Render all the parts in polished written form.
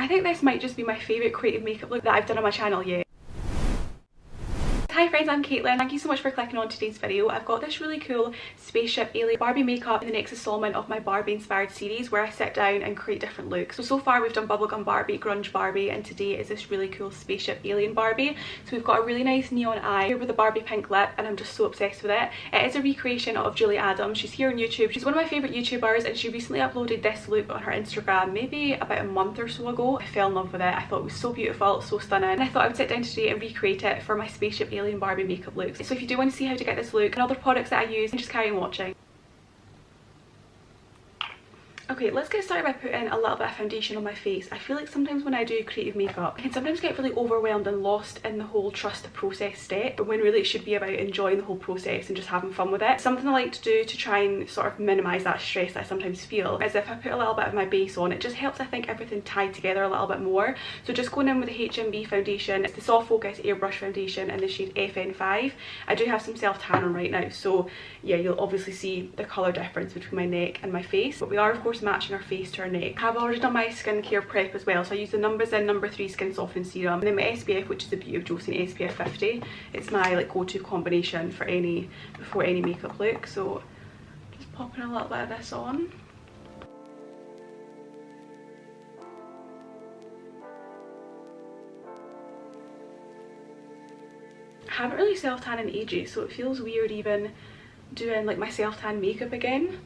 I think this might just be my favourite creative makeup look that I've done on my channel yet. Hi friends, I'm Caitlin. Thank you so much for clicking on today's video. I've got this really cool Spaceship Alien Barbie makeup in the next installment of my Barbie inspired series where I sit down and create different looks. So far we've done Bubblegum Barbie, Grunge Barbie, and today is this really cool Spaceship Alien Barbie. So we've got a really nice neon eye here with a Barbie pink lip, and I'm just so obsessed with it. It is a recreation of Julie Adams. She's here on YouTube. She's one of my favourite YouTubers, and she recently uploaded this look on her Instagram maybe about a month or so ago. I fell in love with it. I thought it was so beautiful, so stunning, and I thought I would sit down today and recreate it for my Spaceship Alien Barbie makeup looks. So if you do want to see how to get this look and other products that I use, just carry on watching. Okay, let's get started by putting a little bit of foundation on my face. I feel like sometimes when I do creative makeup, I can sometimes get really overwhelmed and lost in the whole trust the process step, but when really it should be about enjoying the whole process and just having fun with it. Something I like to do to try and sort of minimise that stress that I sometimes feel is if I put a little bit of my base on, it just helps I think everything tie together a little bit more. So just going in with the HMB foundation, it's the Soft Focus Airbrush Foundation in the shade FN5. I do have some self tan on right now, so yeah, you'll obviously see the colour difference between my neck and my face, but we are of course matching our face to our neck. I've already done my skincare prep as well, so I use the No. 3 Skin Softening Serum, and then my SPF, which is the Beauty of Joseon SPF 50. It's my like go-to combination for before any makeup look. So just popping a little bit of this on. I haven't really self-tan in ages, so it feels weird even doing like my self-tan makeup again.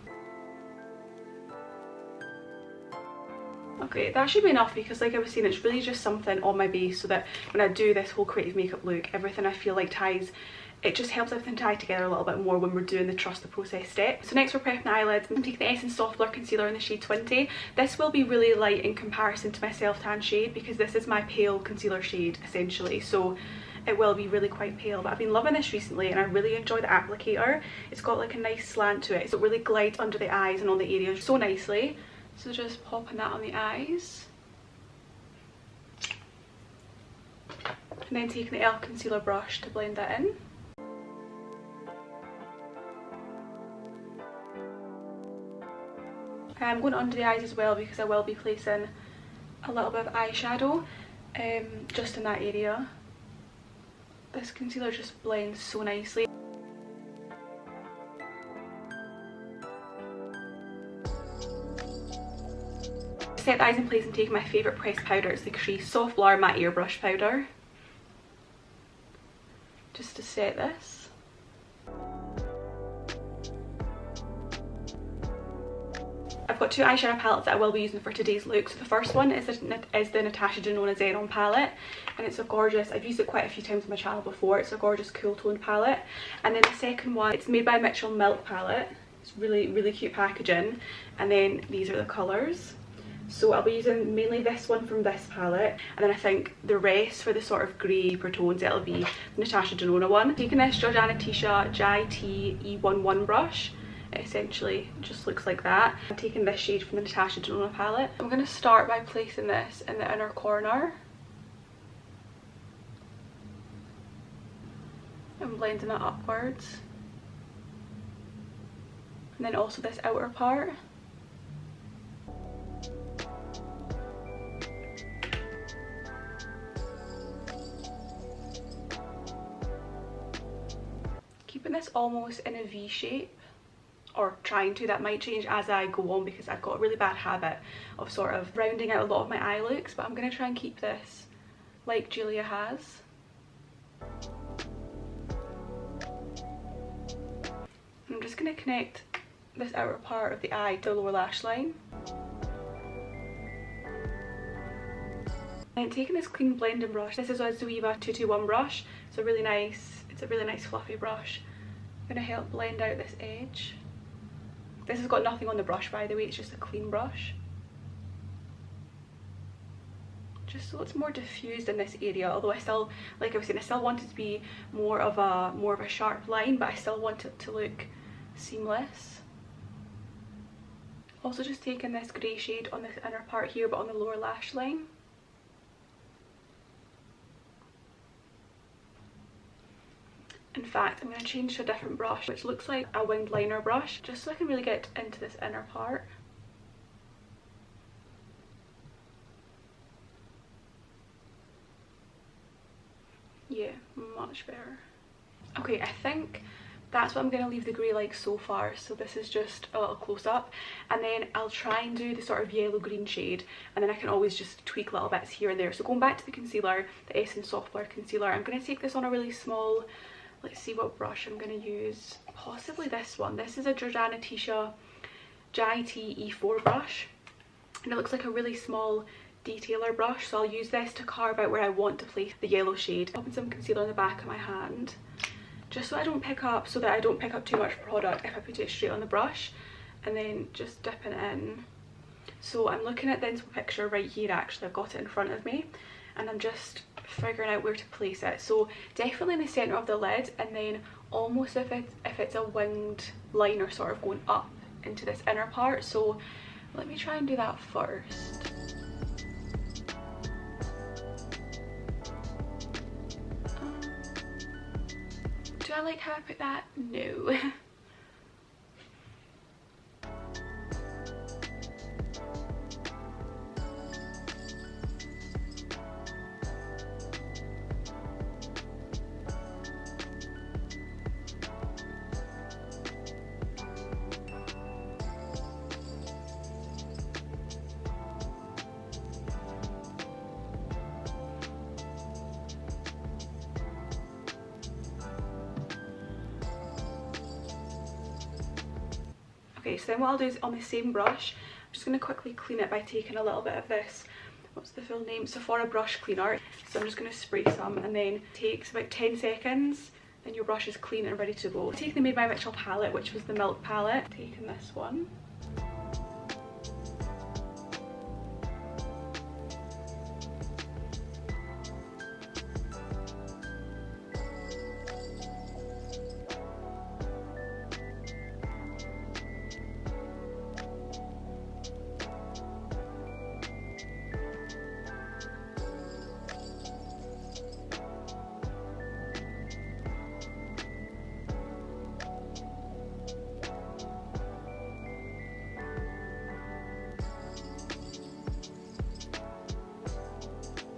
Okay, that should be enough because like I was saying, it's really just something on my base so that when I do this whole creative makeup look, everything I feel like ties, it just helps everything tie together a little bit more when we're doing the trust the process step. So next we're prepping the eyelids. I'm taking the Essence Soft Blur Concealer in the shade 20. This will be really light in comparison to my self-tan shade because this is my pale concealer shade essentially, so it will be really quite pale, but I've been loving this recently and I really enjoy the applicator. It's got like a nice slant to it, so it really glides under the eyes and on the areas so nicely. So just popping that on the eyes. And then taking the e.l.f. concealer brush to blend that in. I'm going under the eyes as well because I will be placing a little bit of eyeshadow just in that area. This concealer just blends so nicely. Set the eyes in place and taking my favourite pressed powder. It's the Catrice Soft Blur Matte Airbrush Powder. Just to set this. I've got two eyeshadow palettes that I will be using for today's look. So the first one is the Natasha Denona Xenon palette, and it's a gorgeous, I've used it quite a few times on my channel before, it's a gorgeous cool toned palette. And then the second one, it's made by Mitchell Milk palette. It's really cute packaging, and then these are the colours. So I'll be using mainly this one from this palette, and then I think the rest for the sort of grey deeper tones, it'll be the Natasha Denona one. Taking this Jordana Tisha Jai T E11 brush, it essentially just looks like that. I'm taking this shade from the Natasha Denona palette. I'm going to start by placing this in the inner corner. I'm blending it upwards. And then also this outer part. Keeping this almost in a V shape, or trying to. That might change as I go on because I've got a really bad habit of sort of rounding out a lot of my eye looks, but I'm going to try and keep this like Julia has. I'm just going to connect this outer part of the eye to the lower lash line. And taking this clean blending brush, this is a Zoeva 221 brush. It's a really nice fluffy brush. I'm going to help blend out this edge. This has got nothing on the brush by the way, it's just a clean brush. Just so it's more diffused in this area, although I still, like I was saying, I still want it to be more of a sharp line, but I still want it to look seamless. Also just taking this grey shade on this inner part here, but on the lower lash line. In fact, I'm going to change to a different brush, which looks like a winged liner brush, just so I can really get into this inner part. Yeah, much better. Okay, I think that's what I'm going to leave the grey like so far. So this is just a little close up, and then I'll try and do the sort of yellow green shade, and then I can always just tweak little bits here and there. So going back to the concealer, the Essence Soft Blur Concealer, I'm going to take this on a really small, let's see what brush I'm going to use, possibly this one. This is a Jordana Tisha Jai-T E4 brush, and it looks like a really small detailer brush, so I'll use this to carve out where I want to place the yellow shade. Popping some concealer on the back of my hand, just so I don't pick up too much product if I put it straight on the brush, and then just dipping it in. So I'm looking at the inspo picture right here, actually I've got it in front of me, and I'm just figuring out where to place it. So definitely in the centre of the lid, and then almost if it's a winged liner sort of going up into this inner part. So let me try and do that first. Do I like how I put that? No. Okay, so then what I'll do is on the same brush, I'm just going to quickly clean it by taking a little bit of this, what's the full name, Sephora brush cleaner. So I'm just going to spray some, and then it takes about 10 seconds, then your brush is clean and ready to go. Taking the Made by Mitchell palette, which was the Milk palette, taking this one.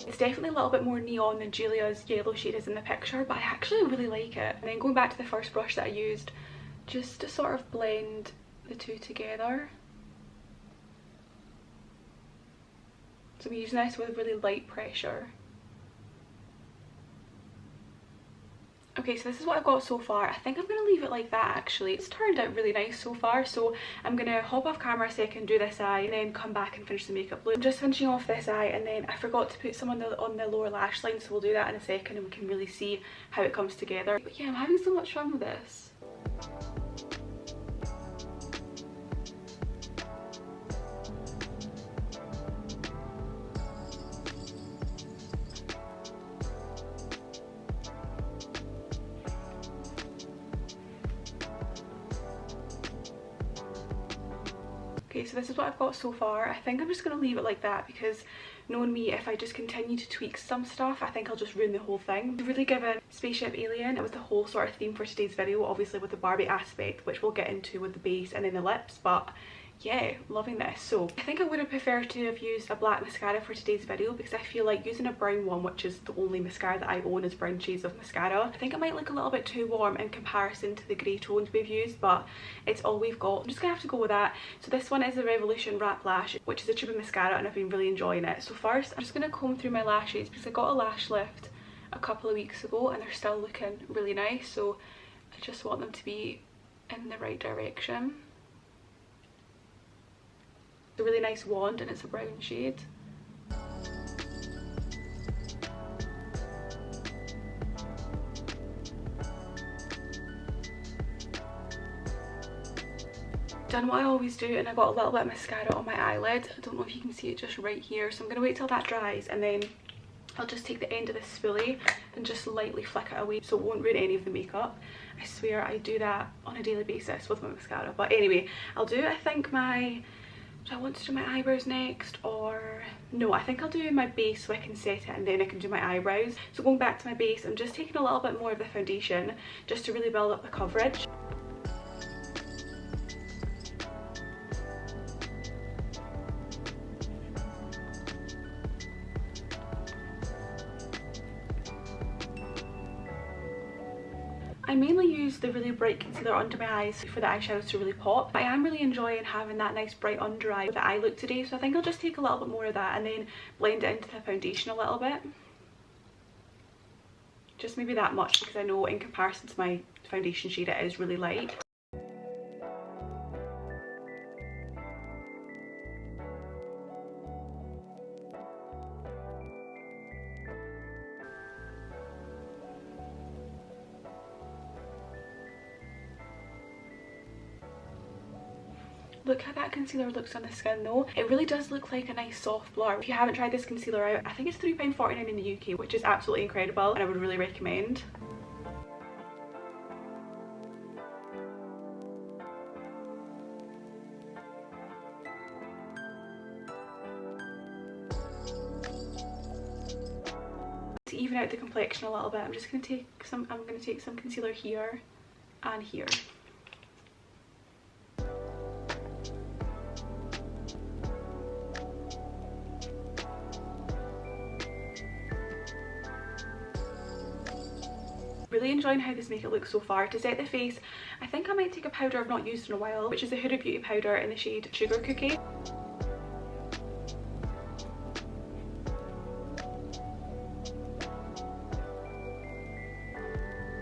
It's definitely a little bit more neon than Julia's yellow shade is in the picture, but I actually really like it. And then going back to the first brush that I used, just to sort of blend the two together. So I'm using this with really light pressure. Okay, so this is what I've got so far. I think I'm going to leave it like that actually. It's turned out really nice so far, so I'm going to hop off camera a second, do this eye, and then come back and finish the makeup look. I'm just finishing off this eye, and then I forgot to put some on the lower lash line, so we'll do that in a second and we can really see how it comes together. But yeah, I'm having so much fun with this. Okay, so this is what I've got so far. I think I'm just going to leave it like that because knowing me, if I just continue to tweak some stuff, I think I'll just ruin the whole thing. I've really given Spaceship Alien, it was the whole sort of theme for today's video, obviously with the Barbie aspect, which we'll get into with the base and then the lips, but yeah, loving this. So I think I would have preferred to have used a black mascara for today's video because I feel like using a brown one, which is the only mascara that I own is brown shades of mascara, I think it might look a little bit too warm in comparison to the grey tones we've used, but it's all we've got. I'm just gonna have to go with that. So this one is the Revolution Wrap Lash, which is a tube of mascara, and I've been really enjoying it. So first I'm just gonna comb through my lashes because I got a lash lift a couple of weeks ago and they're still looking really nice, so I just want them to be in the right direction. It's a really nice wand and it's a brown shade. Done what I always do, and I got a little bit of mascara on my eyelid. I don't know if you can see it just right here, so I'm going to wait till that dries and then I'll just take the end of this spoolie and just lightly flick it away so it won't ruin any of the makeup. I swear I do that on a daily basis with my mascara. But anyway, I'll do, I think, do I want to do my eyebrows next, or no, I think I'll do my base so I can set it and then I can do my eyebrows. So going back to my base, I'm just taking a little bit more of the foundation just to really build up the coverage. I mainly use the really bright concealer under my eyes for the eyeshadows to really pop. I am really enjoying having that nice bright under eye with the eye look today, so I think I'll just take a little bit more of that and then blend it into the foundation a little bit. Just maybe that much, because I know in comparison to my foundation shade it is really light. Look how that concealer looks on the skin though. It really does look like a nice soft blur. If you haven't tried this concealer out, I think it's £3.49 in the UK, which is absolutely incredible and I would really recommend. To even out the complexion a little bit, I'm going to take some concealer here and here. Really enjoying how this makeup looks so far. To set the face, I think I might take a powder I've not used in a while, which is the Huda Beauty powder in the shade Sugar Cookie.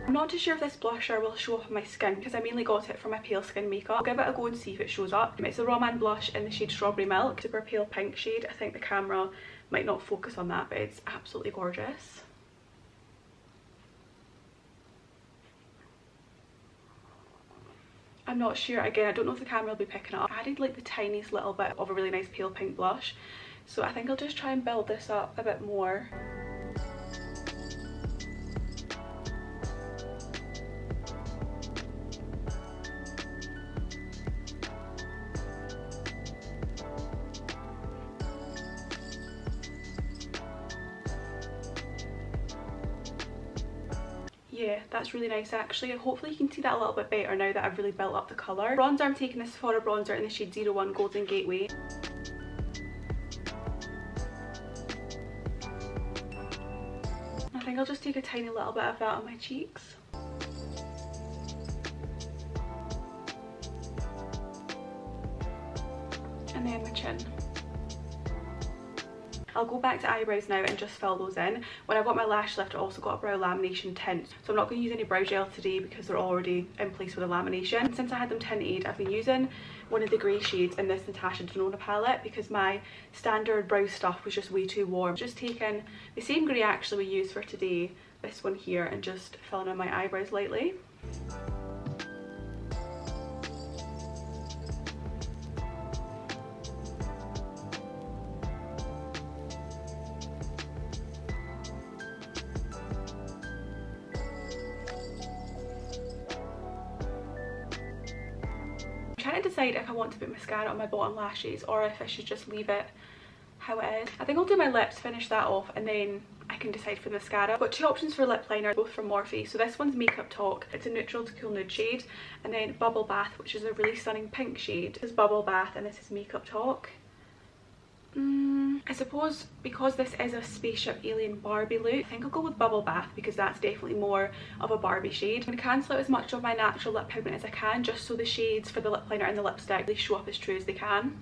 I'm not too sure if this blusher will show up on my skin because I mainly got it for my pale skin makeup. I'll give it a go and see if it shows up. It's a Rom&nd blush in the shade Strawberry Milk, super pale pink shade. I think the camera might not focus on that, but it's absolutely gorgeous. I'm not sure, again, I don't know if the camera will be picking up. I added like the tiniest little bit of a really nice pale pink blush, so I think I'll just try and build this up a bit more. Yeah, that's really nice actually. Hopefully you can see that a little bit better now that I've really built up the colour. Bronzer, I'm taking this Sephora bronzer in the shade 01 Golden Gateway. I think I'll just take a tiny little bit of that on my cheeks. And then my chin. I'll go back to eyebrows now and just fill those in. When I got my lash lift, I also got a brow lamination tint. So I'm not going to use any brow gel today because they're already in place with a lamination. And since I had them tinted, I've been using one of the grey shades in this Natasha Denona palette because my standard brow stuff was just way too warm. Just taking the same grey actually we used for today, this one here, and just filling in my eyebrows lightly. I'm trying to decide if I want to put mascara on my bottom lashes or if I should just leave it how it is. I think I'll do my lips, finish that off, and then I can decide for the mascara. I've got two options for lip liner, both from Morphe. So this one's Makeup Talk. It's a neutral to cool nude shade. And then Bubble Bath, which is a really stunning pink shade. This is Bubble Bath and this is Makeup Talk. I suppose because this is a Spaceship Alien Barbie look, I think I'll go with Bubble Bath because that's definitely more of a Barbie shade. I'm going to cancel out as much of my natural lip pigment as I can, just so the shades for the lip liner and the lipstick really show up as true as they can.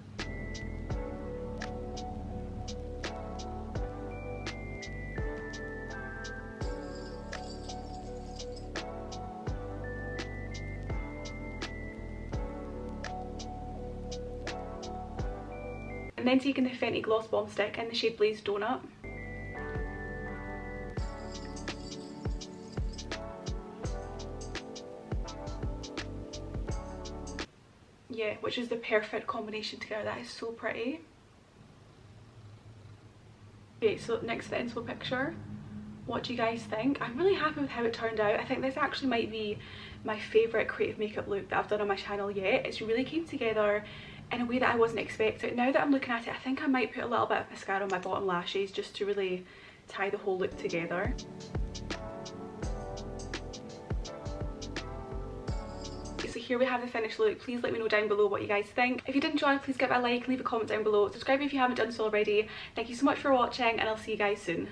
And then taking the Fenty Gloss Bomb Stick in the shade Blaz'd Donut. Yeah, which is the perfect combination together. That is so pretty. Okay, so next to the inspo picture. What do you guys think? I'm really happy with how it turned out. I think this actually might be my favourite creative makeup look that I've done on my channel yet. It's really came together in a way that I wasn't expecting. Now that I'm looking at it, I think I might put a little bit of mascara on my bottom lashes just to really tie the whole look together. So here we have the finished look. Please let me know down below what you guys think. If you did enjoy, please give it a like, leave a comment down below. Subscribe if you haven't done so already. Thank you so much for watching and I'll see you guys soon.